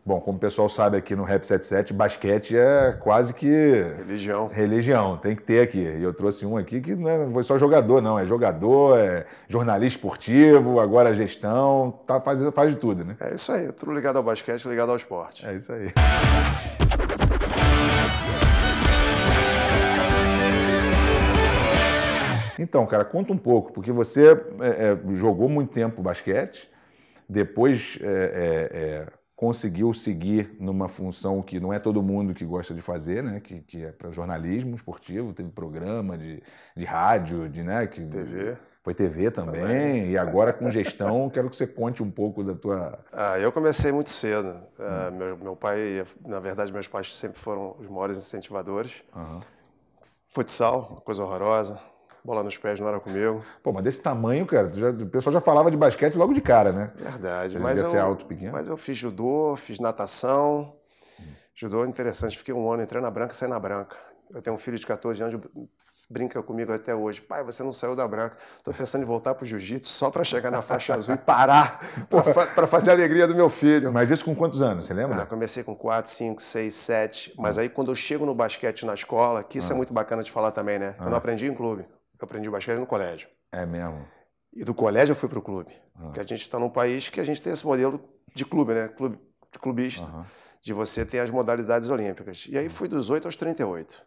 Bom, como o pessoal sabe aqui no Rap 77, basquete é quase que... Religião, tem que ter aqui. E eu trouxe um aqui que não foi só jogador, não. É jogador, é jornalista esportivo, agora gestão, faz de tudo, né? É isso aí, tudo ligado ao basquete, ligado ao esporte. É isso aí. Então, cara, conta um pouco, porque você jogou muito tempo basquete, depois conseguiu seguir numa função que não é todo mundo que gosta de fazer, né? Que é para jornalismo esportivo, teve programa de rádio, né? TV. Foi TV também, e agora com gestão, quero que você conte um pouco da tua... Eu comecei muito cedo. Meu pai, na verdade, meus pais sempre foram os maiores incentivadores. Uhum. Futsal, uma coisa horrorosa. Bola nos pés não era comigo. Pô, mas desse tamanho, cara, o pessoal já falava de basquete logo de cara, né? Verdade. Você devia ser alto, pequeno. Mas eu fiz judô, fiz natação. Judô é interessante, fiquei um ano, entrei na branca e saí na branca. Eu tenho um filho de 14 anos, brinca comigo até hoje. Pai, você não saiu da branca. Tô pensando em voltar pro jiu-jitsu só para chegar na faixa azul e parar para fazer a alegria do meu filho. Mas isso com quantos anos, você lembra? Comecei com 4, 5, 6, 7. Mas aí quando eu chego no basquete na escola, que isso é muito bacana de falar também, né? Eu não aprendi em clube. Eu aprendi o basquete no colégio. É mesmo? E do colégio eu fui pro clube. Porque a gente está num país que a gente tem esse modelo de clube, né? De clubista. De você ter as modalidades olímpicas. E aí fui dos 8 aos 38.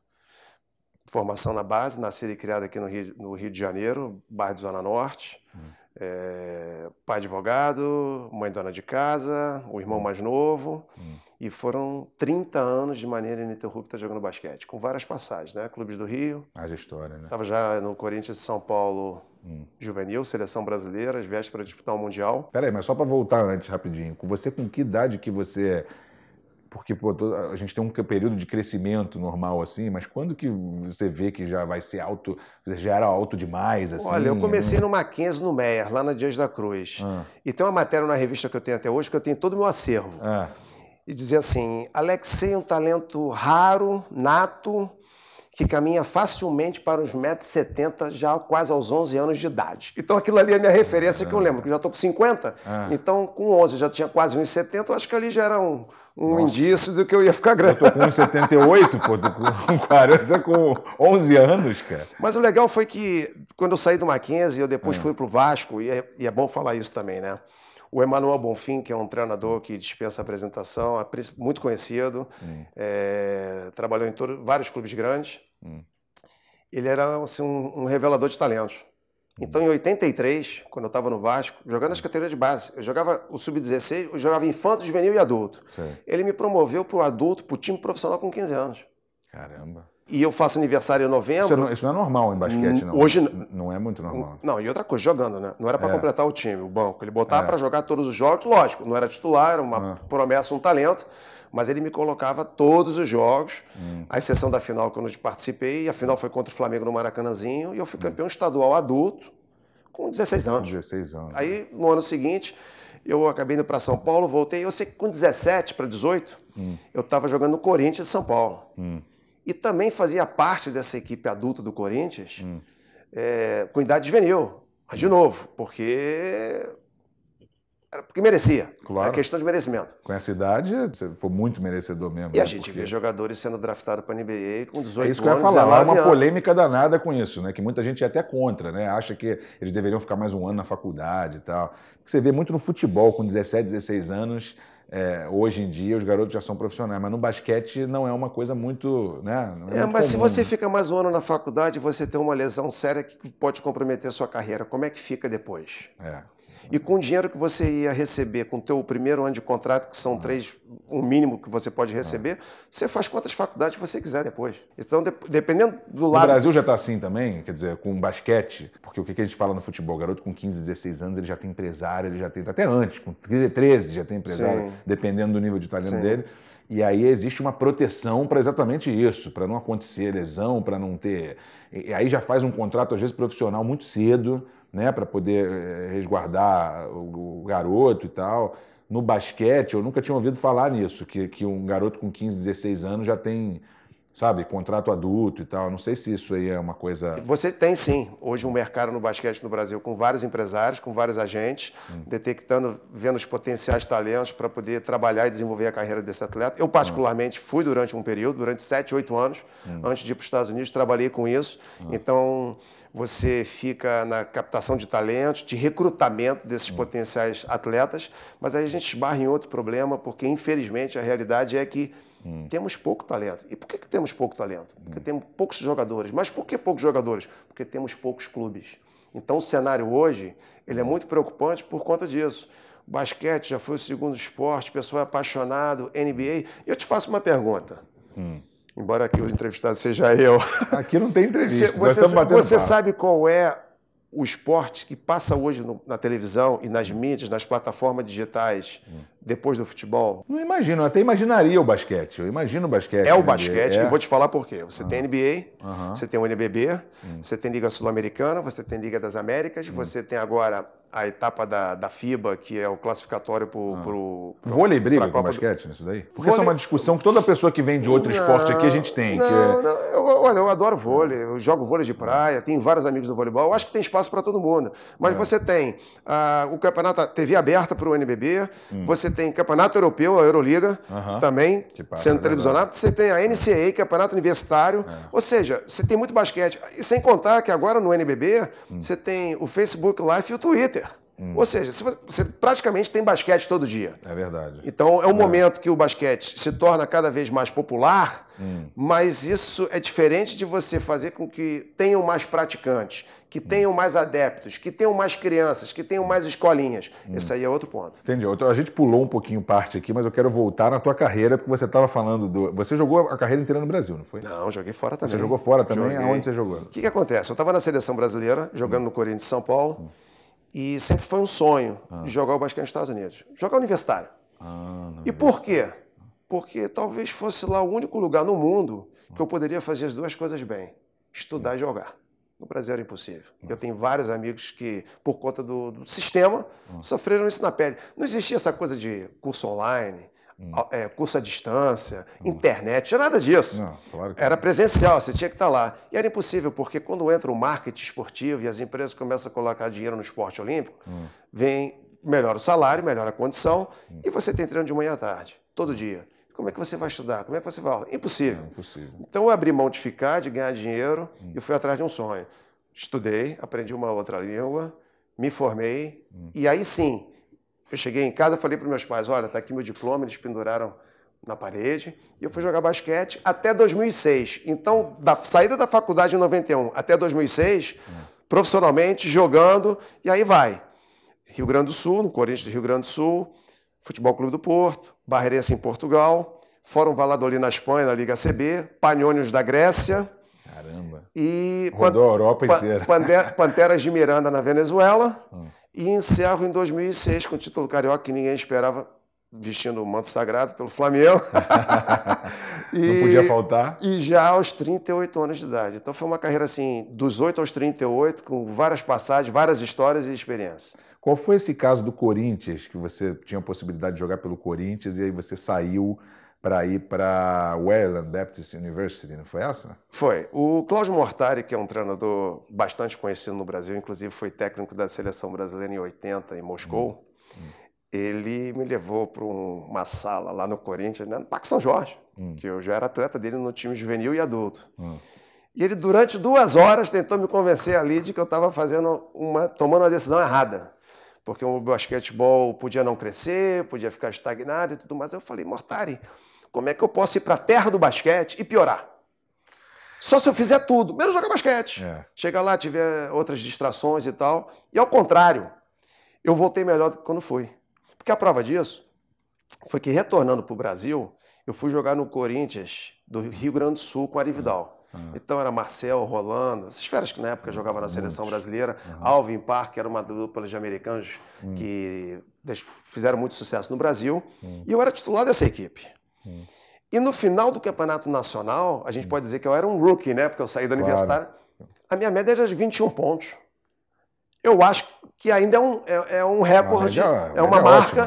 Formação na base, nascida e criada aqui no Rio de Janeiro, bairro de Zona Norte. Pai advogado, mãe dona de casa, o irmão mais novo. E foram 30 anos de maneira ininterrupta jogando basquete, com várias passagens, né? Clubes do Rio. Haja história, né? Estava já no Corinthians de São Paulo, juvenil, seleção brasileira, às vésperas para disputar um Mundial. Peraí, mas só para voltar antes, rapidinho. Você com que idade que você... Porque pô, a gente tem um período de crescimento normal assim, mas quando que você vê que já vai ser alto, já era alto demais assim? Olha, eu comecei no Mackenzie, no Meyer, lá na Dias da Cruz. E tem uma matéria na revista que eu tenho até hoje, que eu tenho todo o meu acervo. E dizia assim, Alexei é um talento raro, nato, que caminha facilmente para uns 1,70 m já quase aos 11 anos de idade. Então aquilo ali é a minha referência, que eu lembro, que eu já estou com 50, então com 11 eu já tinha quase 1,70 m, eu acho que ali já era um indício do que eu ia ficar grande. Eu tô com 1,78 m, pô, tô com 40, com 11 anos, cara. Mas o legal foi que, quando eu saí do Mackenzie, eu depois fui pro Vasco, e é bom falar isso também, né? O Emanuel Bonfim, que é um treinador que dispensa apresentação, muito conhecido, trabalhou em vários clubes grandes. Ele era assim, um revelador de talentos. Então, em 83, quando eu estava no Vasco, jogando nas categorias de base, eu jogava o sub-16, eu jogava infanto, juvenil e adulto. Ele me promoveu para o adulto, para o time profissional com 15 anos. Caramba. E eu faço aniversário em novembro. Isso não é normal em basquete, não. Hoje não é muito normal. Não, e outra coisa, jogando, né? Não era para completar o time, o banco. Ele botava para jogar todos os jogos, lógico, não era titular, era uma promessa, um talento, mas ele me colocava todos os jogos, a exceção da final que eu não participei, e a final foi contra o Flamengo no Maracanãzinho, e eu fui campeão estadual adulto com 16 anos. 16 anos. Aí, no ano seguinte, eu acabei indo para São Paulo, voltei, eu sei que com 17 para 18, eu estava jogando no Corinthians de São Paulo. E também fazia parte dessa equipe adulta do Corinthians com idade juvenil. Mas, de novo, porque merecia. Claro. É questão de merecimento. Com essa idade, você foi muito merecedor mesmo. E a gente vê jogadores sendo draftados para a NBA com 18 anos. É isso que eu ia falar. Há uma polêmica danada com isso, né? Que muita gente é até contra, né? Acha que eles deveriam ficar mais um ano na faculdade e tal. Porque você vê muito no futebol, com 17, 16 anos... hoje em dia os garotos já são profissionais, mas no basquete não é uma coisa muito, né? Mas se você fica mais um ano na faculdade, você tem uma lesão séria que pode comprometer a sua carreira. Como é que fica depois? E com o dinheiro que você ia receber com o teu primeiro ano de contrato, que são 3, um mínimo que você pode receber, você faz quantas faculdades você quiser depois. Então, dependendo do lado... O Brasil já está assim também, quer dizer, com basquete, porque o que a gente fala no futebol, garoto com 15, 16 anos, ele já tem empresário, ele já tem, até antes, com 13 já tem empresário, dependendo do nível de talento dele. E aí existe uma proteção para exatamente isso, para não acontecer lesão, para não ter... E aí já faz um contrato, às vezes, profissional muito cedo, né, para poder resguardar o garoto e tal. No basquete, eu nunca tinha ouvido falar nisso, que um garoto com 15, 16 anos já tem sabe, contrato adulto e tal. Não sei se isso aí é uma coisa... Você tem, sim, hoje um mercado no basquete no Brasil com vários empresários, com vários agentes, detectando, vendo os potenciais talentos para poder trabalhar e desenvolver a carreira desse atleta. Eu, particularmente, fui durante um período, durante 7, 8 anos, antes de ir para os Estados Unidos, trabalhei com isso. Então, você fica na captação de talentos, de recrutamento desses potenciais atletas, mas aí a gente esbarra em outro problema, porque, infelizmente, a realidade é que temos pouco talento. E por que temos pouco talento? Porque temos poucos jogadores. Mas por que poucos jogadores? Porque temos poucos clubes. Então, o cenário hoje ele é muito preocupante por conta disso. O basquete já foi o segundo esporte, o pessoal é apaixonado, NBA. Eu te faço uma pergunta. Embora aqui o entrevistado seja eu. Aqui não tem entrevista. Você sabe qual é o esporte que passa hoje na televisão e nas mídias, nas plataformas digitais, depois do futebol? Não imagino, eu até imaginaria o basquete. Eu imagino o basquete. É o basquete, e vou te falar por quê. Você tem NBA, você tem o NBB, você tem Liga Sul-Americana, você tem Liga das Américas, você tem agora a etapa da FIBA, que é o classificatório para o... Vôlei briga com o basquete nisso daí? Porque essa é uma discussão que toda pessoa que vem de outro esporte aqui a gente tem. Olha, eu adoro vôlei, eu jogo vôlei de praia, tenho vários amigos do voleibol, eu acho que tem espaço para todo mundo. Mas você tem o campeonato, TV aberta para o NBB, você tem campeonato europeu, a Euroliga, também, sendo televisionado, você tem a NCAA, campeonato universitário, ou seja, você tem muito basquete. E sem contar que agora no NBB, você tem o Facebook Live e o Twitter. Ou seja, você praticamente tem basquete todo dia. É verdade. Então, é um momento que o basquete se torna cada vez mais popular, mas isso é diferente de você fazer com que tenham mais praticantes, que tenham mais adeptos, que tenham mais crianças, que tenham mais escolinhas. Esse aí é outro ponto. Entendi. A gente pulou um pouquinho parte aqui, mas eu quero voltar na tua carreira, porque você estava falando do... Você jogou a carreira inteira no Brasil, não foi? Não, joguei fora também. Você jogou fora também? Joguei. Aonde você jogou? O que acontece? Eu estava na seleção brasileira, jogando no Corinthians de São Paulo, e sempre foi um sonho de jogar o basquete nos Estados Unidos. Jogar universitário. E por quê? Porque talvez fosse lá o único lugar no mundo que eu poderia fazer as duas coisas bem. Estudar e jogar. No Brasil era impossível. Eu tenho vários amigos que, por conta do sistema, sofreram isso na pele. Não existia essa coisa de curso online, curso à distância, internet, tinha nada disso. Não, claro que era presencial, você tinha que estar lá. E era impossível, porque quando entra o marketing esportivo e as empresas começam a colocar dinheiro no esporte olímpico, melhora o salário, melhora a condição, e você tem treino de manhã à tarde, todo dia. Como é que você vai estudar? Como é que você vai aula? Impossível. Impossível. Então eu abri mão de ficar, de ganhar dinheiro, e fui atrás de um sonho. Estudei, aprendi uma outra língua, me formei, e aí sim, eu cheguei em casa e falei para os meus pais, olha, está aqui meu diploma, eles penduraram na parede, e eu fui jogar basquete até 2006. Então, da saída da faculdade em 91 até 2006, profissionalmente, jogando, e aí vai. Rio Grande do Sul, no Corinthians do Rio Grande do Sul, Futebol Clube do Porto, Barreirense em Portugal, Fórum Valladolid na Espanha, na Liga CB, Panionios da Grécia. Caramba. E rodou a Europa inteira. Panteras de Miranda na Venezuela. E encerro em 2006 com o título carioca que ninguém esperava, vestindo o manto sagrado pelo Flamengo. Não podia faltar. E já aos 38 anos de idade. Então foi uma carreira assim, dos 8 aos 38, com várias passagens, várias histórias e experiências. Qual foi esse caso do Corinthians, que você tinha a possibilidade de jogar pelo Corinthians e aí você saiu para ir para Maryland Baptist University, não foi essa? Foi. O Cláudio Mortari, que é um treinador bastante conhecido no Brasil, inclusive foi técnico da seleção brasileira em 80 em Moscou, ele me levou para uma sala lá no Corinthians, né, no Parque São Jorge, que eu já era atleta dele no time juvenil e adulto. E ele, durante 2 horas, tentou me convencer ali de que eu estava tomando uma decisão errada. Porque o basquetebol podia não crescer, podia ficar estagnado e tudo mais. Eu falei, Mortari, como é que eu posso ir para a terra do basquete e piorar? Só se eu fizer tudo, menos jogar basquete. Chega lá, tiver outras distrações e tal. E ao contrário, eu voltei melhor do que quando fui. Porque a prova disso foi que, retornando para o Brasil, eu fui jogar no Corinthians do Rio Grande do Sul com o Ari Vidal. Então era Marcel, Rolando, essas feras que na época jogavam na seleção brasileira, Alvin Park, era uma dupla de americanos que fizeram muito sucesso no Brasil, e eu era titular dessa equipe. E no final do campeonato nacional, a gente pode dizer que eu era um rookie, né? Porque eu saí da universitária, a minha média era de 21 pontos. Eu acho que ainda é um recorde, é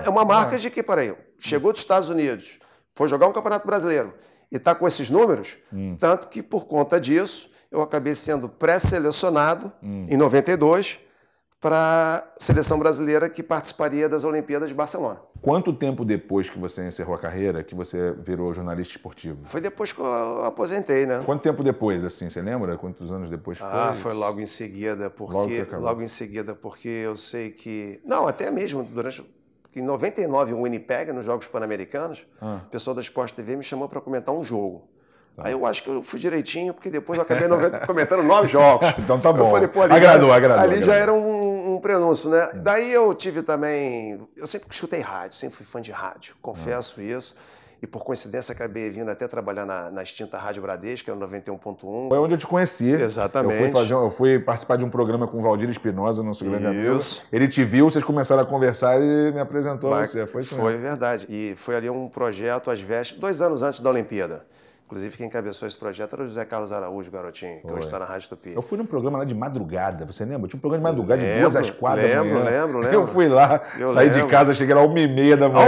uma marca de que, peraí, chegou dos Estados Unidos, foi jogar um campeonato brasileiro, e está com esses números, tanto que por conta disso eu acabei sendo pré-selecionado em 92 para a seleção brasileira que participaria das Olimpíadas de Barcelona. Quanto tempo depois que você encerrou a carreira que você virou jornalista esportivo? Foi depois que eu aposentei, né? Quanto tempo depois, assim, você lembra? Quantos anos depois foi? Foi logo em seguida, porque eu sei que... Não, até mesmo durante... Em 99, em Winnipeg, nos Jogos Pan-Americanos, o pessoal da Sport TV me chamou para comentar um jogo. Aí eu acho que eu fui direitinho, porque depois eu acabei comentando 9 jogos. Então tá bom. Eu falei, pô, agradou. Ali já era um prenúncio, né? Daí eu tive também... Eu sempre chutei rádio, sempre fui fã de rádio, confesso isso. E por coincidência acabei vindo até trabalhar na extinta Rádio Bradesco, que era 91.1. Foi onde eu te conheci. Exatamente. Eu fui participar de um programa com o Valdir Espinosa, nosso grande amigo. Ele te viu, vocês começaram a conversar e me apresentou a você. Foi verdade. E foi ali um projeto às vésperas, 2 anos antes da Olimpíada. Inclusive, quem encabeçou esse projeto era o José Carlos Araújo, garotinho, que hoje está na Rádio Tupi. Eu fui num programa lá de madrugada, você lembra? Tinha um programa de madrugada, de 2 às 4 da manhã. Lembro. Eu fui lá, saí de casa, cheguei lá 1h30 da manhã.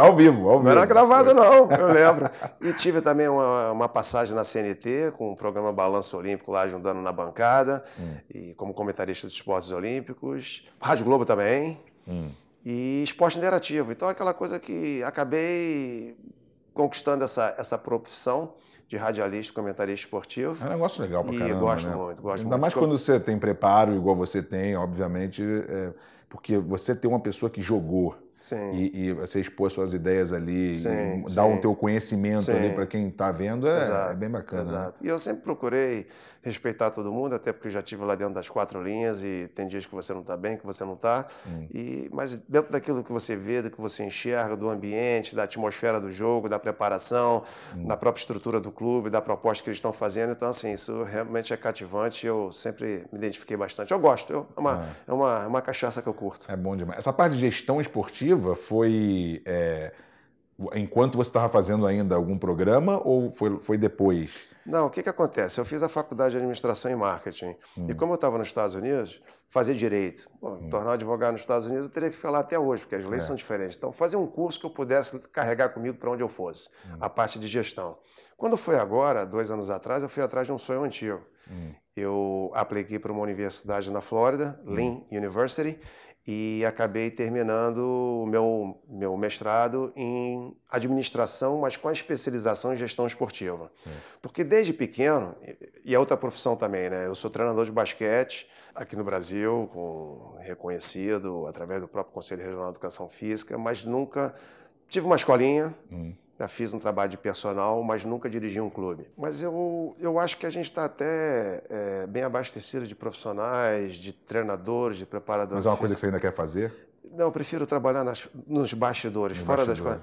Ao vivo. Não era gravado, não, eu lembro. E tive também uma passagem na CNT, com o programa Balanço Olímpico lá, ajudando na bancada, e como comentarista dos esportes olímpicos. Rádio Globo também. E esporte interativo. Então, aquela coisa que acabei conquistando essa profissão de radialista, comentarista esportivo. É um negócio legal pra caramba, gosto né? muito. Ainda mais quando você tem preparo, igual você tem, obviamente, porque você tem uma pessoa que jogou. Sim. E você expor suas ideias ali, dar o teu conhecimento ali para quem está vendo, é bem bacana. Exato. Né? E eu sempre procurei respeitar todo mundo, até porque eu já estive lá dentro das 4 linhas e tem dias que você não está bem, que você não está. Mas dentro daquilo que você vê, do que você enxerga, do ambiente, da atmosfera do jogo, da preparação, da própria estrutura do clube, da proposta que eles estão fazendo. Então, assim, isso realmente é cativante e eu sempre me identifiquei bastante. Eu gosto, é uma cachaça que eu curto. É bom demais. Essa parte de gestão esportiva foi enquanto você estava fazendo ainda algum programa ou foi depois? Não, o que acontece? Eu fiz a faculdade de administração e marketing. E como eu estava nos Estados Unidos, fazer direito. Tornar advogado nos Estados Unidos, eu teria que ficar lá até hoje, porque as leis são diferentes. Então, fazer um curso que eu pudesse carregar comigo para onde eu fosse, a parte de gestão. Quando foi agora, 2 anos atrás, eu fui atrás de um sonho antigo. Eu apliquei para uma universidade na Flórida, Lynn University, e acabei terminando o meu mestrado em administração, mas com a especialização em gestão esportiva. Porque desde pequeno, e é outra profissão também, né? Eu sou treinador de basquete aqui no Brasil, reconhecido através do próprio Conselho Regional de Educação Física, mas nunca tive uma escolinha. Já fiz um trabalho de personal, mas nunca dirigi um clube. Mas eu acho que a gente está até bem abastecido de profissionais, de treinadores, de preparadores. Mas é uma coisa que você ainda quer fazer? Não, eu prefiro trabalhar nos bastidores, fora das coisas.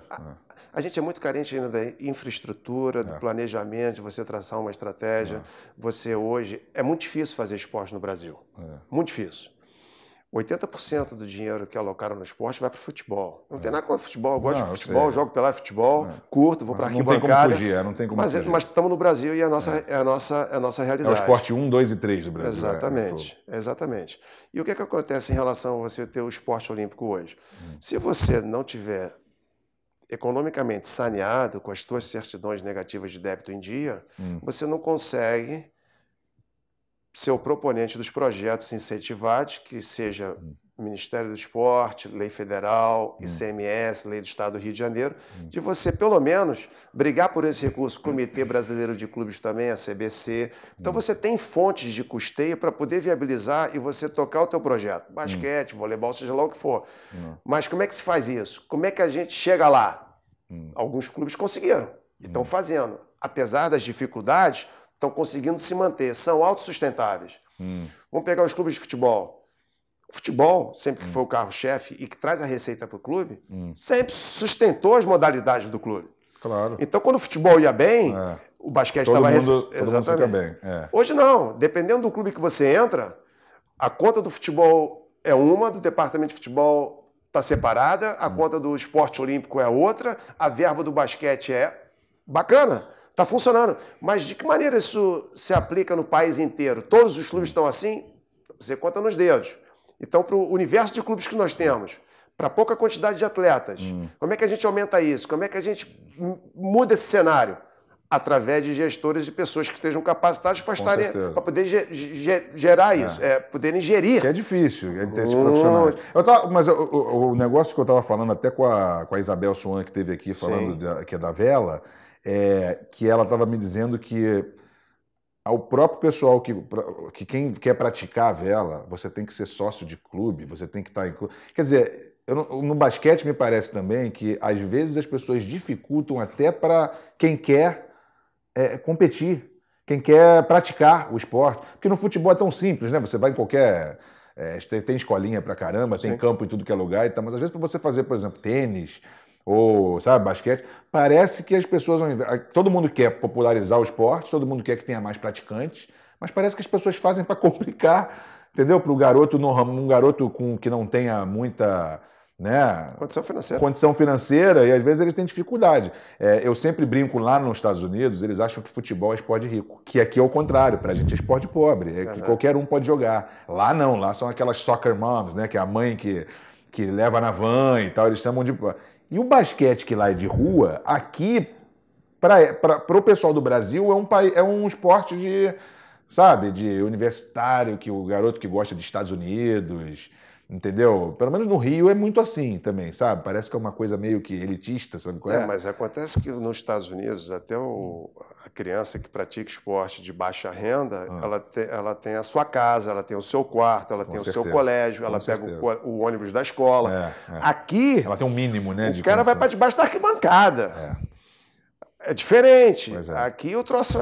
A gente é muito carente ainda da infraestrutura, do planejamento, de você traçar uma estratégia. Você hoje... É muito difícil fazer esporte no Brasil. Muito difícil. 80% do dinheiro que alocaram no esporte vai para o futebol. Não tem nada contra futebol, eu gosto de futebol, jogo pela futebol, curto, vou para arquibancada. Não tem como fugir. Mas estamos no Brasil e é a nossa realidade. É o esporte 1, 2 e 3 do Brasil. Exatamente. E o que acontece em relação a você ter o esporte olímpico hoje? Se você não tiver economicamente saneado, com as suas certidões negativas de débito em dia, você não consegue ser o proponente dos projetos incentivados, que seja Ministério do Esporte, Lei Federal, ICMS, Lei do Estado do Rio de Janeiro, de você, pelo menos, brigar por esse recurso. Comitê Brasileiro de Clubes também, a CBC. Então, você tem fontes de custeio para poder viabilizar e você tocar o teu projeto. Basquete, voleibol, seja lá o que for. Mas como é que se faz isso? Como é que a gente chega lá? Alguns clubes conseguiram e estão fazendo. Apesar das dificuldades, estão conseguindo se manter, são autossustentáveis. Vamos pegar os clubes de futebol. O futebol, sempre que foi o carro-chefe e que traz a receita para o clube, sempre sustentou as modalidades do clube. Claro. Então, quando o futebol ia bem, o basquete estava recebendo. Todo mundo fica bem. Hoje não. Dependendo do clube que você entra, a conta do futebol é uma, do departamento de futebol está separada, a conta do esporte olímpico é outra, a verba do basquete é bacana. Está funcionando. Mas de que maneira isso se aplica no país inteiro? Todos os clubes estão assim? Você conta nos dedos. Então, para o universo de clubes que nós temos, para pouca quantidade de atletas, como é que a gente aumenta isso? Como é que a gente muda esse cenário? através de gestores e pessoas que estejam capacitadas para poder gerar isso, poderem gerir. Que é difícil, ter esses profissionais. Mas o negócio que eu estava falando até com a Isabel Swan, que esteve aqui falando que é da vela, que ela estava me dizendo que ao próprio pessoal que quem quer praticar a vela, você tem que ser sócio de clube, você tem que estar em clube. Quer dizer, no basquete me parece também que às vezes as pessoas dificultam até para quem quer competir, quem quer praticar o esporte. Porque no futebol é tão simples, né? Você vai em qualquer... tem escolinha pra caramba, tem campo em tudo que é lugar e tal, mas às vezes para você fazer, por exemplo, tênis ou, sabe, basquete, parece que as pessoas... Todo mundo quer popularizar o esporte, todo mundo quer que tenha mais praticantes, mas parece que as pessoas fazem para complicar, entendeu? Para o garoto, um garoto que não tenha muita... né? Condição financeira, e às vezes eles têm dificuldade. Eu sempre brinco lá nos Estados Unidos, eles acham que futebol é esporte rico, que aqui é o contrário, pra gente é esporte pobre, que qualquer um pode jogar. Lá não, lá são aquelas soccer moms, né? Que é a mãe que leva na van e tal, eles chamam de... E o basquete, que lá é de rua, aqui, para o pessoal do Brasil, é um esporte de universitário, que o garoto que gosta de Estados Unidos... Entendeu? Pelo menos no Rio é muito assim também, sabe? Parece que é uma coisa meio que elitista, sabe qual é? Mas acontece que nos Estados Unidos, até a criança que pratica esporte de baixa renda, ela tem a sua casa, ela tem o seu quarto, ela tem o seu colégio, ela pega o ônibus da escola. Aqui... Ela tem um mínimo, né? O cara vai para debaixo da arquibancada. É diferente. Aqui o troço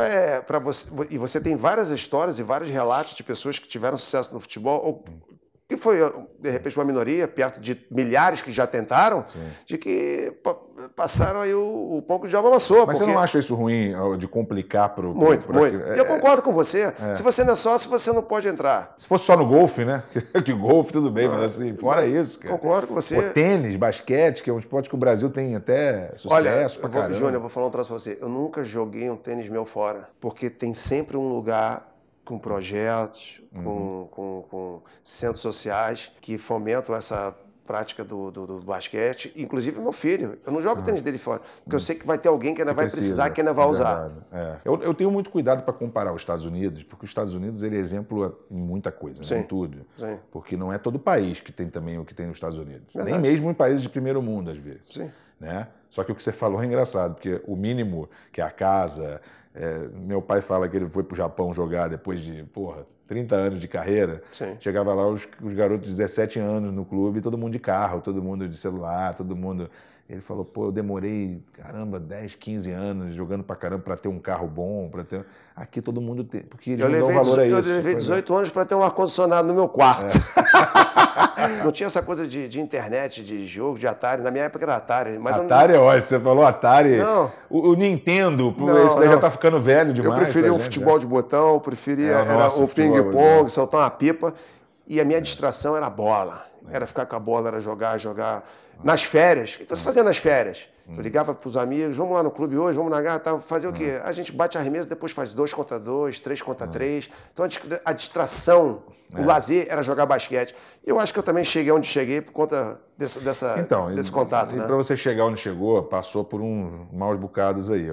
para você... E você tem várias histórias e vários relatos de pessoas que tiveram sucesso no futebol... que foi, de repente, uma minoria, perto de milhares que já tentaram, de que passaram aí o pouco de alma amassou. Mas você não acha isso ruim, de complicar para o... Muito. E eu concordo com você. Se você não é sócio, você não pode entrar. Se fosse só no golfe, né? Que golfe tudo bem, mas assim, fora isso, cara. Concordo com você. Tênis, basquete, que é um esporte que o Brasil tem até sucesso pra caramba. Júnior, eu vou falar um troço pra você. Eu nunca joguei um tênis meu fora, porque tem sempre um lugar... com projetos, com centros sociais que fomentam essa prática do basquete. Inclusive meu filho, eu não jogo o tênis dele fora, porque eu sei que vai ter alguém que ainda vai precisar, que ainda vai usar. Eu tenho muito cuidado para comparar os Estados Unidos, porque os Estados Unidos ele é exemplo em muita coisa, em tudo. Porque não é todo país que tem também o que tem nos Estados Unidos. Nem mesmo em países de primeiro mundo, às vezes. Né? Só que o que você falou é engraçado, porque o mínimo, que é a casa... meu pai fala que ele foi pro Japão jogar depois de, 30 anos de carreira. Chegava lá os garotos de 17 anos no clube, todo mundo de carro, todo mundo de celular, todo mundo... Ele falou, eu demorei, 10, 15 anos jogando pra caramba pra ter um carro bom, pra ter... Aqui todo mundo tem, porque eles não dão valor a isso. Eu levei 18 anos pra ter um ar-condicionado no meu quarto. Não tinha essa coisa de internet, de jogo, de Atari. Na minha época era Atari. Mas Atari, olha, você falou Atari. Não. O Nintendo, esse daí já tá ficando velho demais. Eu preferia um futebol de botão, preferia o ping-pong, soltar uma pipa. E a minha distração era a bola. Era ficar com a bola, era jogar. Nas férias. O que você fazia nas férias? Eu ligava para os amigos, vamos lá no clube hoje, vamos na gata, fazer o quê? A gente bate arremesso, depois faz 2 contra 2, 3 contra 3. Então a distração, o lazer era jogar basquete. Eu acho que eu também cheguei onde cheguei por conta desse contato. E para você chegar onde chegou, passou por uns maus bocados aí.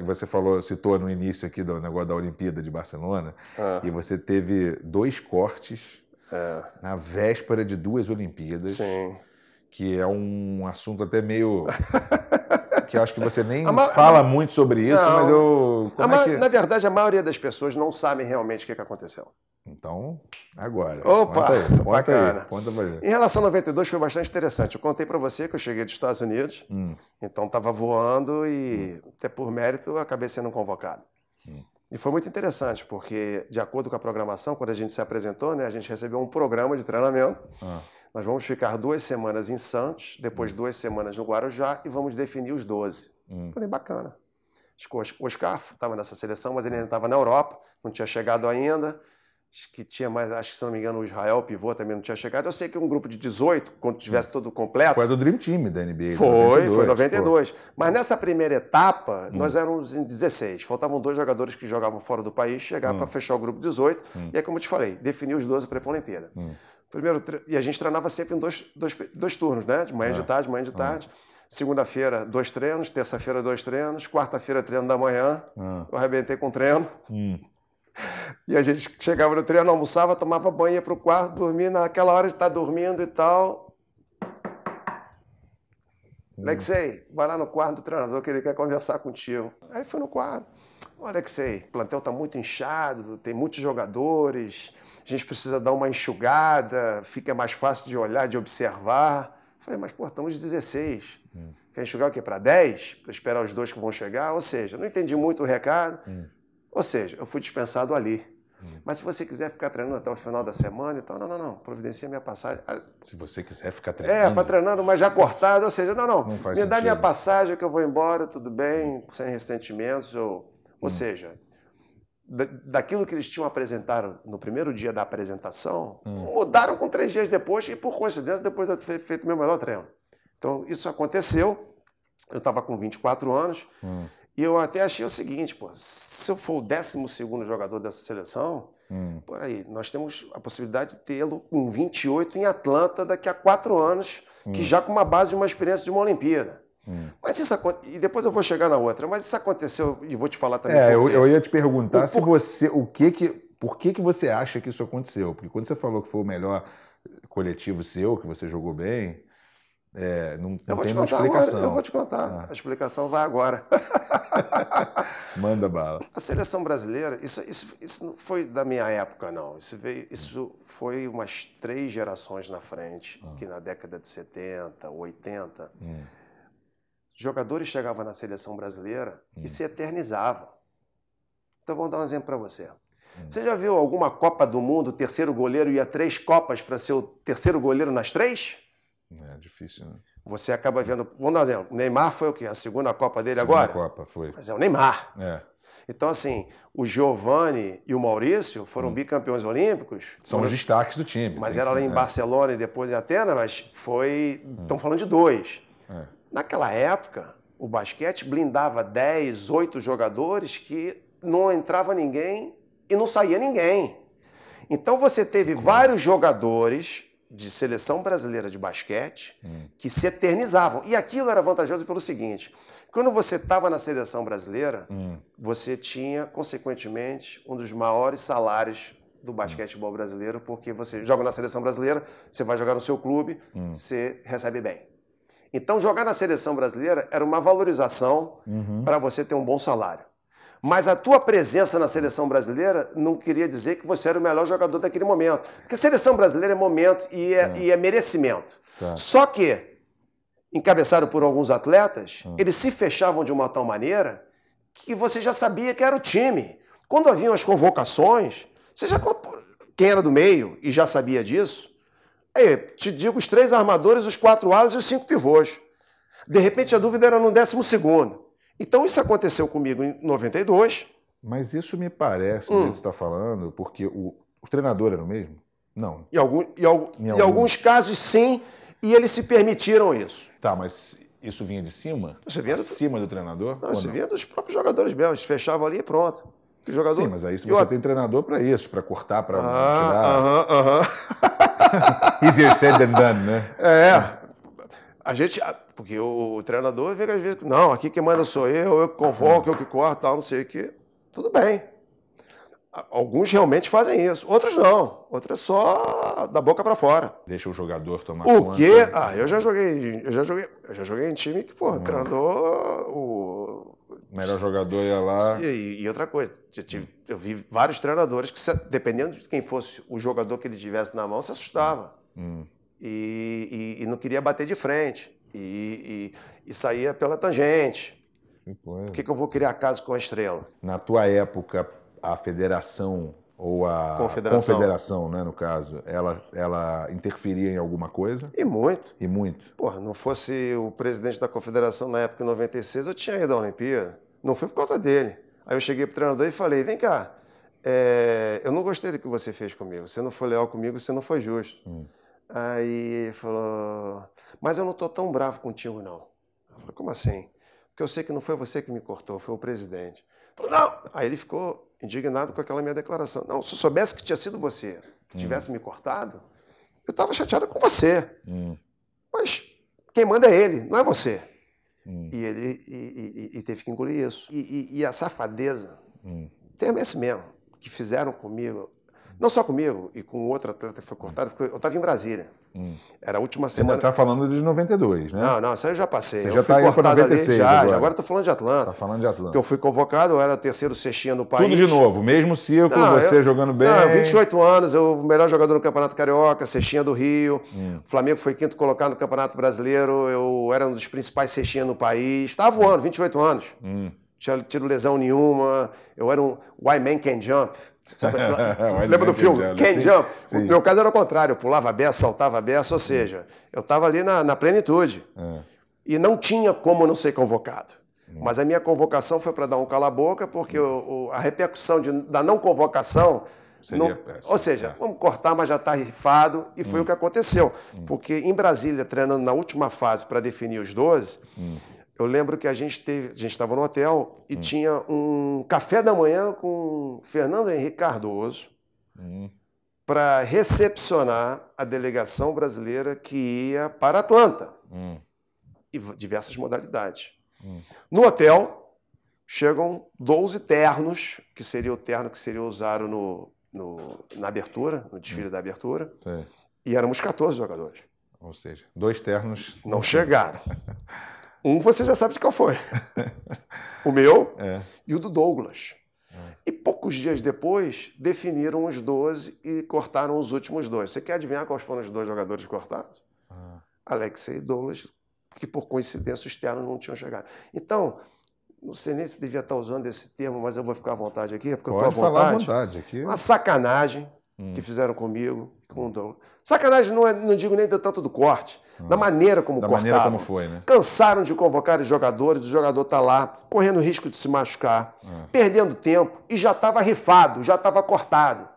Você citou no início aqui do negócio da Olimpíada de Barcelona, e você teve 2 cortes na véspera de 2 Olimpíadas. Sim. Que é um assunto até meio... que eu acho que você nem fala muito sobre isso, mas eu... Na verdade, a maioria das pessoas não sabem realmente o que aconteceu. Então, agora. Opa, conta pra gente. Em relação a 92, foi bastante interessante. Eu contei para você que eu cheguei dos Estados Unidos, então estava voando e, até por mérito, eu acabei sendo convocado. E foi muito interessante, porque, de acordo com a programação, quando a gente se apresentou, né, a gente recebeu um programa de treinamento. Nós vamos ficar 2 semanas em Santos, depois 2 semanas no Guarujá e vamos definir os 12. Falei, bacana. O Oscar estava nessa seleção, mas ele ainda estava na Europa, não tinha chegado ainda. Acho que se não me engano, o Israel, o pivô, também não tinha chegado. Eu sei que um grupo de 18, quando tivesse todo completo... Foi do Dream Team da NBA. Foi 92. Mas nessa primeira etapa, nós éramos em 16. Faltavam 2 jogadores que jogavam fora do país, chegar para fechar o grupo 18. E aí, como eu te falei, definir os 12 para ir para a Olimpíada. E a gente treinava sempre em dois turnos, né? De manhã e de tarde, manhã e de tarde. Segunda-feira, 2 treinos. Terça-feira, 2 treinos. Quarta-feira, treino da manhã. Eu arrebentei com o treino. E a gente chegava no treino, almoçava, tomava banho, ia pro quarto, dormia. Naquela hora de estar dormindo e tal. Alexei, vai lá no quarto do treinador que ele quer conversar contigo. Aí fui no quarto. Alexei, o plantel está muito inchado, tem muitos jogadores, a gente precisa dar uma enxugada, fica mais fácil de olhar, de observar. Falei, mas pô, estamos 16. Quer enxugar o quê? Para 10? Para esperar os 2 que vão chegar? Ou seja, não entendi muito o recado. Ou seja, eu fui dispensado ali. Mas se você quiser ficar treinando até o final da semana, então, não, providencia minha passagem. Se você quiser ficar treinando. Para treinando, mas já cortado, ou seja, não faz me sentido. dá minha passagem que eu vou embora, tudo bem, sem ressentimentos. Ou seja, daquilo que eles tinham apresentado no primeiro dia da apresentação, mudaram com 3 dias depois e, por coincidência, depois de eu ter feito meu melhor treino. Então, isso aconteceu, eu estava com 24 anos, e eu até achei o seguinte, pô, se eu for o 12º jogador dessa seleção, por aí, nós temos a possibilidade de tê-lo com 28 em Atlanta daqui a 4 anos, que já com uma base de uma experiência de uma Olimpíada. Mas isso e depois eu vou chegar na outra, mas isso aconteceu, e vou te falar também. Eu ia te perguntar se você, por que você acha que isso aconteceu? Porque quando você falou que foi o melhor coletivo seu, que você jogou bem, não tem muita explicação. Eu vou te contar. A explicação vai agora. Manda bala. A seleção brasileira, isso não foi da minha época, não. Isso foi umas 3 gerações na frente, que na década de 70, 80, jogadores chegavam na seleção brasileira e se eternizavam. Então, vamos dar um exemplo para você. Você já viu alguma Copa do Mundo, o terceiro goleiro ia 3 Copas para ser o terceiro goleiro nas 3? É difícil, né? Você acaba vendo... Vamos dar um exemplo. O Neymar foi o quê? A segunda Copa dele agora? Segunda Copa, foi. Mas é o Neymar. Então, assim, o Giovani e o Maurício foram bicampeões olímpicos. São os destaques do time. Mas era lá em Barcelona e depois em Atenas, mas foi... Estão falando de 2. Naquela época, o basquete blindava 10, 8 jogadores que não entrava ninguém e não saía ninguém. Então, você teve vários jogadores de seleção brasileira de basquete que se eternizavam. E aquilo era vantajoso pelo seguinte, quando você estava na seleção brasileira, você tinha, consequentemente, um dos maiores salários do basquetebol brasileiro, porque você joga na seleção brasileira, você vai jogar no seu clube, você recebe bem. Então, jogar na seleção brasileira era uma valorização para você ter um bom salário. Mas a tua presença na seleção brasileira não queria dizer que você era o melhor jogador daquele momento. Porque a seleção brasileira é momento e é merecimento. Só que, encabeçado por alguns atletas, eles se fechavam de uma tal maneira que você já sabia que era o time. Quando haviam as convocações, quem era do meio e já sabia disso, aí, te digo os 3 armadores, os 4 alas e os 5 pivôs. De repente, a dúvida era no 12º. Então, isso aconteceu comigo em 92. Mas isso me parece, do que você está falando, porque o treinador era o mesmo? Não. Em alguns casos, sim, e eles se permitiram isso. Tá, mas isso vinha de cima? Isso vinha acima do treinador? Não, isso vinha dos próprios jogadores mesmo. Eles fechavam ali e pronto. O jogador... Sim, mas aí se você tem treinador para isso, para cortar, para tirar... Easier said than done, né? A gente... Porque o treinador vê que às vezes... Não, aqui quem manda sou eu que convoco, eu que corto, tal, não sei o quê. Tudo bem. Alguns realmente fazem isso. Outros não. Outros é só da boca para fora. Deixa o jogador tomar conta. O quê? Eu já joguei em time que, pô, treinador... O melhor jogador ia lá... E outra coisa, eu vi vários treinadores que, dependendo de quem fosse o jogador que ele tivesse na mão, se assustava. E não queria bater de frente. E saía pela tangente. Por que eu vou criar caso com a estrela? Na tua época, a federação ou a confederação, né, no caso, ela interferia em alguma coisa? E muito. E muito? Porra, não fosse o presidente da confederação na época, em 96, eu tinha ido à Olimpíada. Não foi por causa dele. Aí eu cheguei pro treinador e falei, vem cá, eu não gostei do que você fez comigo. Você não foi leal comigo, você não foi justo. Aí ele falou, mas eu não tô tão bravo contigo, não. Eu falei, como assim? Porque eu sei que não foi você que me cortou, foi o presidente. Ele falou, não! Aí ele ficou indignado com aquela minha declaração. Não, se eu soubesse que tinha sido você que tivesse me cortado, eu estava chateado com você. Mas quem manda é ele, não é você. E ele teve que engolir isso. E a safadeza, termo esse mesmo, que fizeram comigo, não só comigo, e com outro atleta que foi cortado, porque eu estava em Brasília. Era a última semana. Você está falando de 92, né? Não, isso aí eu já passei. Você já está indo para 96 agora eu estou falando de Atlanta. Está falando de Atlanta. Porque eu fui convocado, eu era terceiro cestinha do país. Tudo de novo, mesmo ciclo, você jogando bem. 28 anos, eu o melhor jogador no Campeonato Carioca, cestinha do Rio. O Flamengo foi quinto colocado no Campeonato Brasileiro, eu era um dos principais cestinhas no país. Estava voando, 28 anos. Tinha tido lesão nenhuma, eu era um Why Man Can Jump. Lembra do filme? Can Jump? O meu caso era o contrário, eu pulava a beça, saltava a beça, ou seja, eu estava ali na plenitude. E não tinha como não ser convocado. Mas a minha convocação foi para dar um cala-boca, porque a repercussão da não convocação... ou seja, vamos cortar, mas já está rifado, e foi o que aconteceu. Porque em Brasília, treinando na última fase para definir os 12... Eu lembro que a gente estava no hotel e tinha um café da manhã com Fernando Henrique Cardoso para recepcionar a delegação brasileira que ia para Atlanta. E diversas modalidades. No hotel, chegam 12 ternos, que seria o terno que seria usado na abertura, no desfile da abertura. E éramos 14 jogadores. Ou seja, 2 ternos... Não chegaram. Um você já sabe de qual foi. O meu e o do Douglas. E poucos dias depois, definiram os 12 e cortaram os últimos 2. Você quer adivinhar quais foram os 2 jogadores cortados? Alexei e Douglas, que por coincidência os ternos não tinham chegado. Então, não sei nem se devia estar usando esse termo, mas eu vou ficar à vontade aqui, porque Pode eu estou à vontade. Falar à vontade aqui. Uma sacanagem que fizeram comigo e com o Douglas. Sacanagem não digo nem tanto do corte, da maneira como cortavam. Da maneira como foi, né? Cansaram de convocar os jogadores, o jogador está lá, correndo risco de se machucar, perdendo tempo, e já estava rifado, já estava cortado.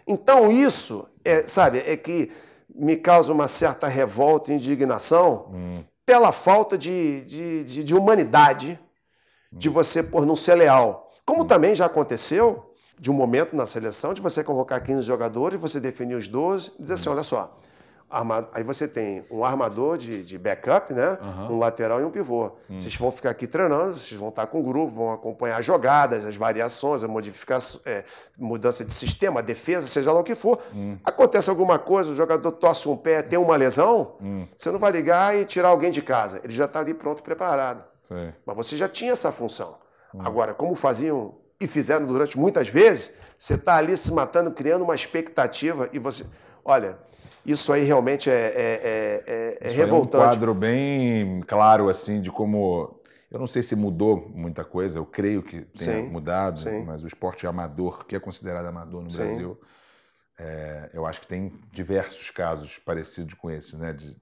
Então isso, é que me causa uma certa revolta e indignação pela falta de humanidade de você por não ser leal. Como também já aconteceu de um momento na seleção de você convocar 15 jogadores, você definir os 12 e dizer assim, olha só, aí você tem um armador de backup, né? Um lateral e um pivô. Vocês vão ficar aqui treinando, vocês vão estar com o grupo, vão acompanhar as jogadas, as variações, a modificação, mudança de sistema, a defesa, seja lá o que for. Acontece alguma coisa, o jogador torce um pé, tem uma lesão, você não vai ligar e tirar alguém de casa. Ele já está ali pronto, preparado. Mas você já tinha essa função. Agora, como faziam e fizeram durante muitas vezes, você está ali se matando, criando uma expectativa e você... Olha, isso aí realmente é revoltante. É um quadro bem claro, assim, de como... Eu não sei se mudou muita coisa, eu creio que tenha mudado, mas o esporte amador, que é considerado amador no Brasil, eu acho que tem diversos casos parecidos com esse, né? De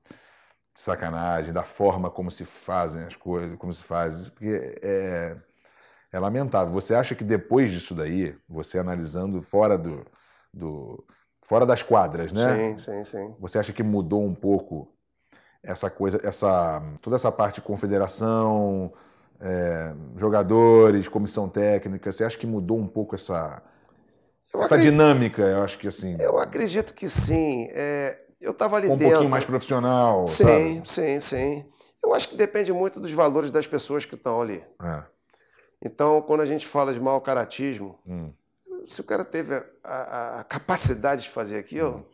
sacanagem, da forma como se fazem as coisas, como se faz, porque é lamentável. Você acha que depois disso daí, você analisando fora das quadras, né? Sim. Você acha que mudou um pouco essa coisa, toda essa parte de confederação, jogadores, comissão técnica? Você acha que mudou um pouco essa dinâmica? Eu acho que assim. Eu acredito que sim. Eu estava ali dentro. Um pouquinho mais profissional. Sim. Eu acho que depende muito dos valores das pessoas que estão ali. Então, quando a gente fala de mau caratismo, se o cara teve a capacidade de fazer aquilo,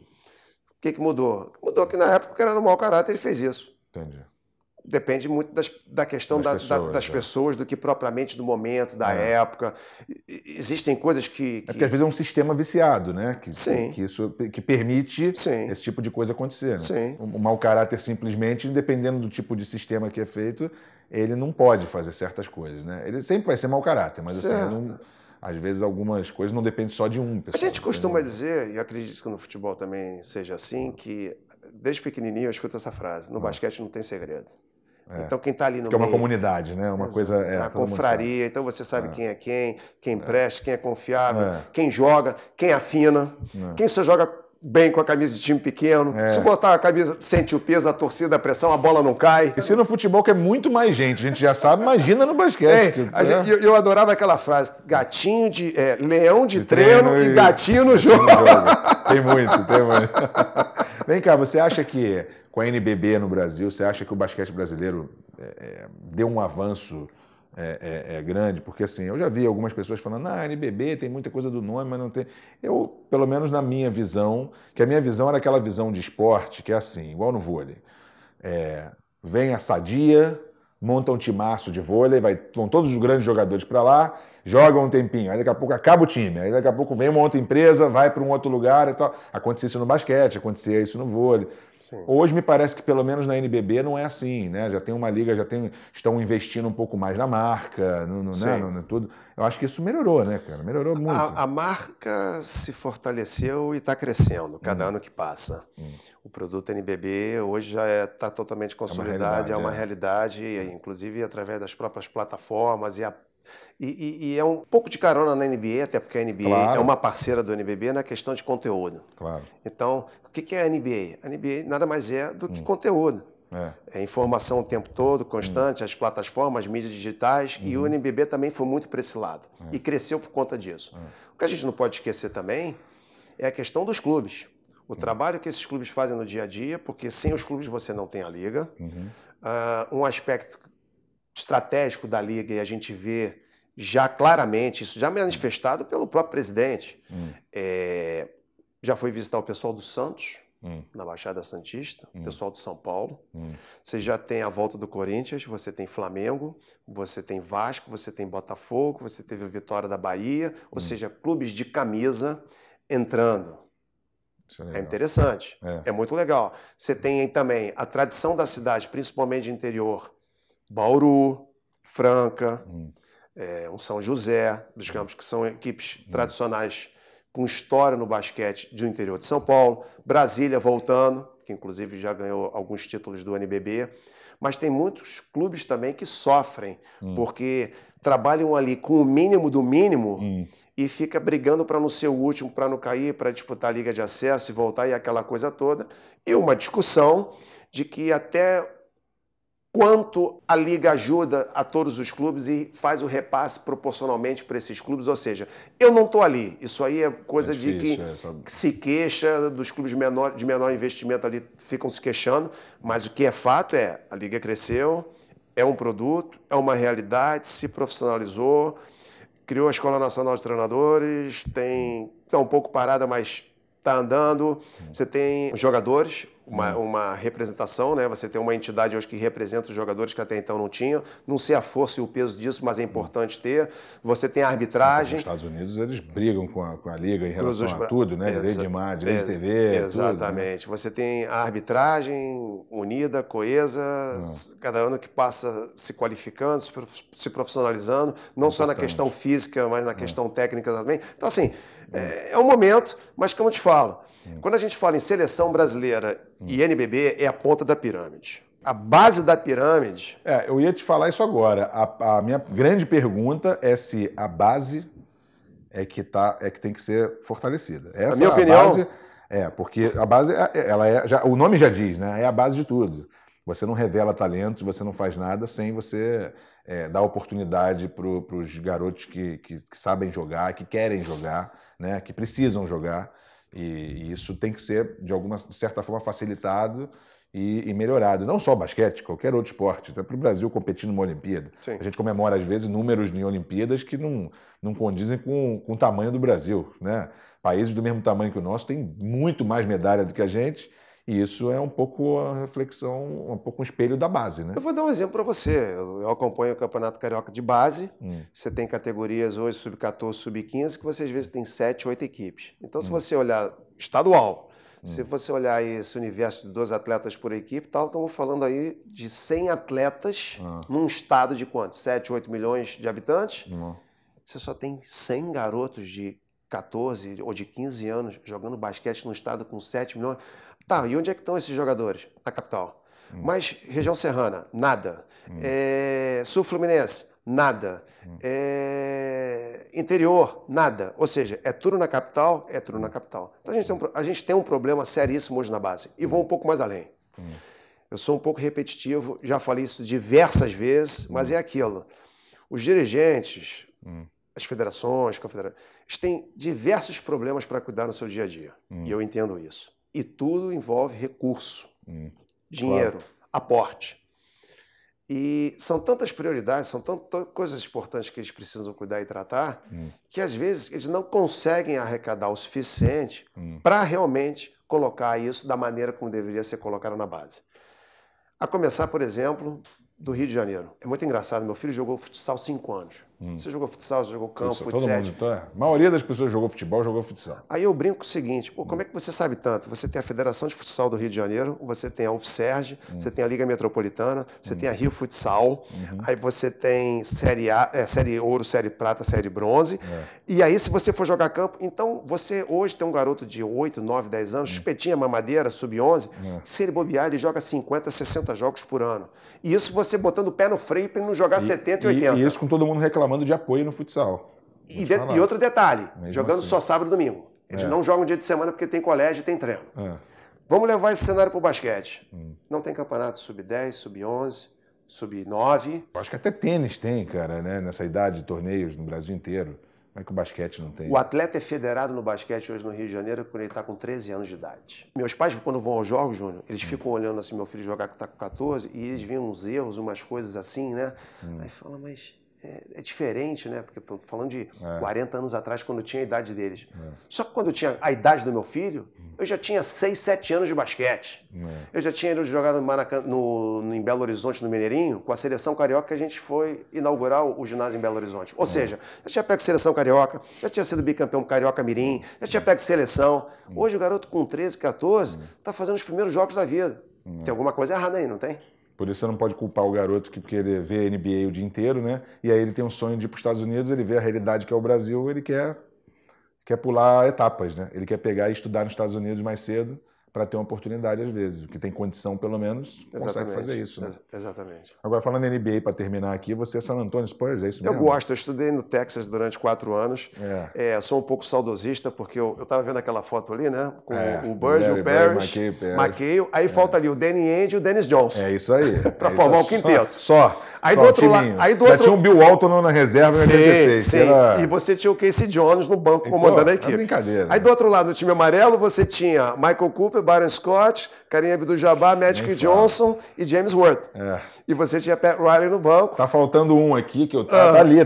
o que mudou? Mudou que na época o cara era no mau caráter, ele fez isso. Entendi. Depende muito da questão das pessoas, do que propriamente do momento, da época. Existem coisas que... Porque às vezes é um sistema viciado, né? Que permite esse tipo de coisa acontecer. Né? O mau caráter simplesmente, dependendo do tipo de sistema que é feito, ele não pode fazer certas coisas, né? Ele sempre vai ser mau caráter, mas assim, às vezes algumas coisas não dependem só de um. A gente costuma dizer, e acredito que no futebol também seja assim, que desde pequenininho eu escuto essa frase, no basquete não tem segredo. Então quem está ali no meio... Que é uma comunidade, né? Uma coisa... uma confraria, então você sabe quem é quem presta, quem é confiável, quem joga, quem afina, quem só joga bem com a camisa de time pequeno. Se botar a camisa, sente o peso, a torcida, a pressão, a bola não cai. Isso no futebol que é muito mais gente, a gente já sabe, imagina no basquete. Eu adorava aquela frase, gatinho leão de treino e gatinho no jogo. Tem muito. Vem cá, você acha que com a NBB no Brasil, você acha que o basquete brasileiro deu um avanço grande, porque assim, eu já vi algumas pessoas falando, NBB tem muita coisa do nome, mas não tem. Eu, pelo menos na minha visão, que a minha visão era aquela visão de esporte, que é assim, igual no vôlei. Vem a Sadia, monta um timaço de vôlei, vão todos os grandes jogadores para lá, jogam um tempinho, aí daqui a pouco acaba o time, aí daqui a pouco vem uma outra empresa, vai para um outro lugar e tal. Acontecia isso no basquete, acontecia isso no vôlei. Sim. Hoje me parece que pelo menos na NBB não é assim, né? Já tem uma liga, estão investindo um pouco mais na marca, no tudo. Eu acho que isso melhorou, né, cara? Melhorou muito. A marca se fortaleceu e está crescendo cada ano que passa. O produto NBB hoje já está totalmente consolidado, é uma realidade, inclusive através das próprias plataformas e é um pouco de carona na NBA, até porque a NBA é uma parceira do NBB na questão de conteúdo. Claro. Então, o que é a NBA? A NBA nada mais é do que conteúdo. É informação o tempo todo, constante, as plataformas, as mídias digitais, e o NBB também foi muito para esse lado. E cresceu por conta disso. O que a gente não pode esquecer também é a questão dos clubes. O trabalho que esses clubes fazem no dia a dia, porque sem os clubes você não tem a liga. Um aspecto estratégico da liga, e a gente vê já claramente, isso já manifestado pelo próprio presidente. Já foi visitar o pessoal do Santos, na Baixada Santista, o pessoal de São Paulo. Você já tem a volta do Corinthians, você tem Flamengo, você tem Vasco, você tem Botafogo, você teve o Vitória da Bahia, ou seja, clubes de camisa entrando. É interessante, é muito legal. Você tem também a tradição da cidade, principalmente de interior, Bauru, Franca, um São José, dos Campos, que são equipes tradicionais com história no basquete do interior de São Paulo, Brasília voltando, que inclusive já ganhou alguns títulos do NBB, mas tem muitos clubes também que sofrem, porque trabalham ali com o mínimo do mínimo e fica brigando para não ser o último, para não cair, para disputar a Liga de Acesso e voltar e aquela coisa toda. E uma discussão de que até quanto a Liga ajuda a todos os clubes e faz o repasse proporcionalmente para esses clubes. Ou seja, eu não estou ali. Isso aí é coisa de que se queixa, dos clubes de menor investimento ali ficam se queixando, mas o que é fato é, a Liga cresceu, é um produto, é uma realidade, se profissionalizou, criou a Escola Nacional de Treinadores, está um pouco parada, mas está andando. Você tem jogadores, uma representação, né? Você tem uma entidade hoje que representa os jogadores que até então não tinham. Não sei a força e o peso disso, mas é importante ter. Você tem a arbitragem. Nos Estados Unidos eles brigam com a Liga em relação a tudo, né? Direito de imagem, direito de TV. Exatamente. Tudo, né? Você tem a arbitragem unida, coesa, cada ano que passa se qualificando, se profissionalizando, não só na questão física, mas na questão técnica também. Então, assim, é um momento, mas como eu te falo, quando a gente fala em seleção brasileira e NBB, é a ponta da pirâmide. A base da pirâmide... eu ia te falar isso agora. A minha grande pergunta é se a base é que tem que ser fortalecida. Essa a minha opinião... Base, porque a base, o nome já diz, né? É a base de tudo. Você não revela talentos, você não faz nada sem você dar oportunidade para os garotos que sabem jogar, que querem jogar, né? Que precisam jogar. E isso tem que ser, de certa forma, facilitado e melhorado. Não só o basquete, qualquer outro esporte. Até para o Brasil competir numa Olimpíada. Sim. A gente comemora, às vezes, números em Olimpíadas que não condizem com o tamanho do Brasil, né? Países do mesmo tamanho que o nosso têm muito mais medalha do que a gente. E isso é um pouco a reflexão, um pouco um espelho da base, né? Eu vou dar um exemplo para você. Eu acompanho o Campeonato Carioca de base. Você tem categorias hoje, sub-14, sub-15, que você às vezes tem 7, 8 equipes. Então, se você olhar estadual, se você olhar esse universo de 12 atletas por equipe, estamos falando aí de 100 atletas num estado de quanto? 7, 8 milhões de habitantes? Você só tem 100 garotos de 14 ou de 15 anos jogando basquete num estado com 7 milhões. Tá, e onde é que estão esses jogadores? Na capital. Mas região serrana, nada. Sul Fluminense, nada. Interior, nada. Ou seja, é tudo na capital, é tudo na capital. Então a gente tem um problema seríssimo hoje na base. E vou um pouco mais além. Eu sou um pouco repetitivo, já falei isso diversas vezes, mas é aquilo. Os dirigentes, as federações, confederações, eles têm diversos problemas para cuidar no seu dia a dia. E eu entendo isso. E tudo envolve recurso, dinheiro, aporte. E são tantas prioridades, são tantas coisas importantes que eles precisam cuidar e tratar, que às vezes eles não conseguem arrecadar o suficiente para realmente colocar isso da maneira como deveria ser colocado na base. A começar, por exemplo, do Rio de Janeiro. É muito engraçado, meu filho jogou futsal 5 anos. Você jogou futsal, você jogou campo, futsal. A maioria das pessoas jogou futebol, jogou futsal. Aí eu brinco com o seguinte, como é que você sabe tanto? Você tem a Federação de Futsal do Rio de Janeiro, você tem a UFSERJ, você tem a Liga Metropolitana, você tem a Rio Futsal, aí você tem Série A, Série Ouro, Série Prata, Série Bronze. E aí, se você for jogar campo, então você hoje tem um garoto de 8, 9, 10 anos, espetinha, mamadeira, sub-11, se ele bobear, ele joga 50, 60 jogos por ano. E isso você botando o pé no freio para ele não jogar 70 e 80. E isso com todo mundo reclamando de apoio no futsal. E outro detalhe, jogando só sábado e domingo. Eles não jogam dia de semana porque tem colégio e tem treino. Vamos levar esse cenário para o basquete. Não tem campeonato sub-10, sub-11, sub-9. Acho que até tênis tem, cara, né? Nessa idade de torneios no Brasil inteiro. Como é que o basquete não tem? O atleta é federado no basquete hoje no Rio de Janeiro quando ele está com 13 anos de idade. Meus pais, quando vão aos jogos, Júnior, eles ficam olhando assim, meu filho jogar que está com 14, e eles veem uns erros, umas coisas assim, né? Aí fala, mas é diferente, né? Porque eu tô falando de 40 anos atrás, quando eu tinha a idade deles. Só que quando eu tinha a idade do meu filho, eu já tinha 6, 7 anos de basquete. Eu já tinha ido jogar em Belo Horizonte, no Mineirinho, com a seleção carioca, que a gente foi inaugurar o ginásio em Belo Horizonte. Ou seja, já tinha pego seleção carioca, já tinha sido bicampeão carioca mirim, já tinha pego seleção. Hoje o garoto com 13, 14, está fazendo os primeiros jogos da vida. Tem alguma coisa errada aí, não tem? Por isso você não pode culpar o garoto porque ele vê NBA o dia inteiro, né? E aí ele tem um sonho de ir para os Estados Unidos, ele vê a realidade que é o Brasil, ele quer pular etapas, né? Ele quer pegar e estudar nos Estados Unidos mais cedo para ter uma oportunidade às vezes. O que tem condição, pelo menos, consegue fazer isso, né? Exatamente. Agora, falando em NBA, para terminar aqui, você é San Antonio Spurs, é isso mesmo? Eu gosto, eu estudei no Texas durante 4 anos. Sou um pouco saudosista, porque eu estava vendo aquela foto ali, né? Com o Bird, o Parrish, McHale. Aí falta ali o Danny Ainge e o Dennis Johnson. É isso aí. Para formar o quinteto. Aí do outro lado. Já tinha um Bill Walton na reserva em 86. Sim. E você tinha o Casey Jones no banco comandando a equipe. É brincadeira. Aí do outro lado, no time amarelo, você tinha Michael Cooper, Byron Scott, Kareem Abdul-Jabbar, Magic Johnson e James Worth. E você tinha Pat Riley no banco. Tá faltando um aqui, que tá ali,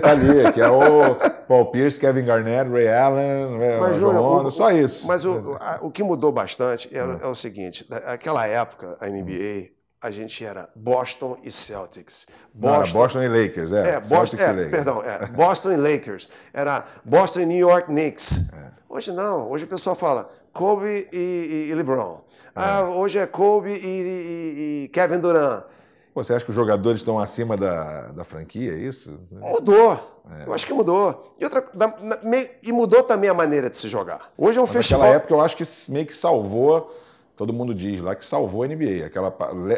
que é o Paul Pierce, Kevin Garnett, Ray Allen, só isso. Mas o que mudou bastante é o seguinte, naquela época, a NBA, a gente era Boston e Celtics. Boston e Lakers, Celtics e Lakers. Perdão, Boston e Lakers. Era Boston e New York Knicks. Hoje não, hoje o pessoal fala Kobe e LeBron. Hoje é Kobe e Kevin Durant. Você acha que os jogadores estão acima da franquia, é isso? Mudou. Eu acho que mudou. E mudou também a maneira de se jogar. Hoje é um festival... Naquela época eu acho que meio que salvou... Todo mundo diz lá que salvou a NBA.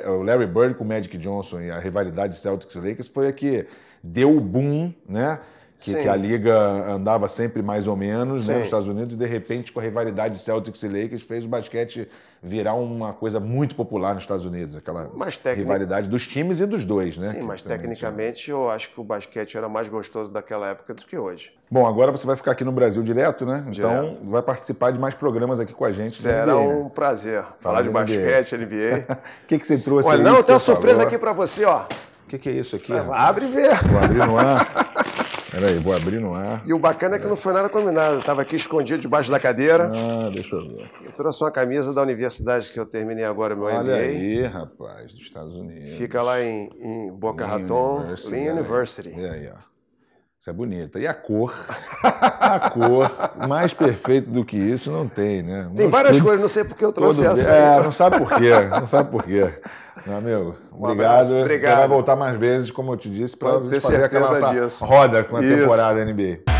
O Larry Bird com o Magic Johnson e a rivalidade Celtics e Lakers foi a que deu o boom, né? Que a liga andava sempre mais ou menos, né, nos Estados Unidos, e de repente, com a rivalidade Celtics e Lakers, fez o basquete virar uma coisa muito popular nos Estados Unidos, aquela rivalidade dos times e dos dois, né? Sim, mas tecnicamente eu acho que o basquete era mais gostoso daquela época do que hoje. Bom, agora você vai ficar aqui no Brasil direto, né? Então vai participar de mais programas aqui com a gente. Será um prazer falar de basquete, NBA. O que você trouxe aí? Olha, não, tem uma surpresa aqui pra você, ó. O que é isso aqui? Abre e vê. Vou abrir no ar. Peraí, vou abrir no ar. E o bacana é que não foi nada combinado. Eu tava aqui escondido debaixo da cadeira. Deixa eu ver. Eu trouxe uma camisa da universidade que eu terminei agora, meu MBA. Olha aí, rapaz, dos Estados Unidos. Fica lá em Boca Raton, Lynn University. E aí, ó. Isso é bonita. E a cor? A cor, mais perfeita do que isso, não tem, né? Tem várias cores, não sei porque eu trouxe essa aí. Não sabe por quê, não sabe por quê. Meu amigo, obrigado. Você vai voltar mais vezes, como eu te disse, para fazer aquela roda com a temporada NBA.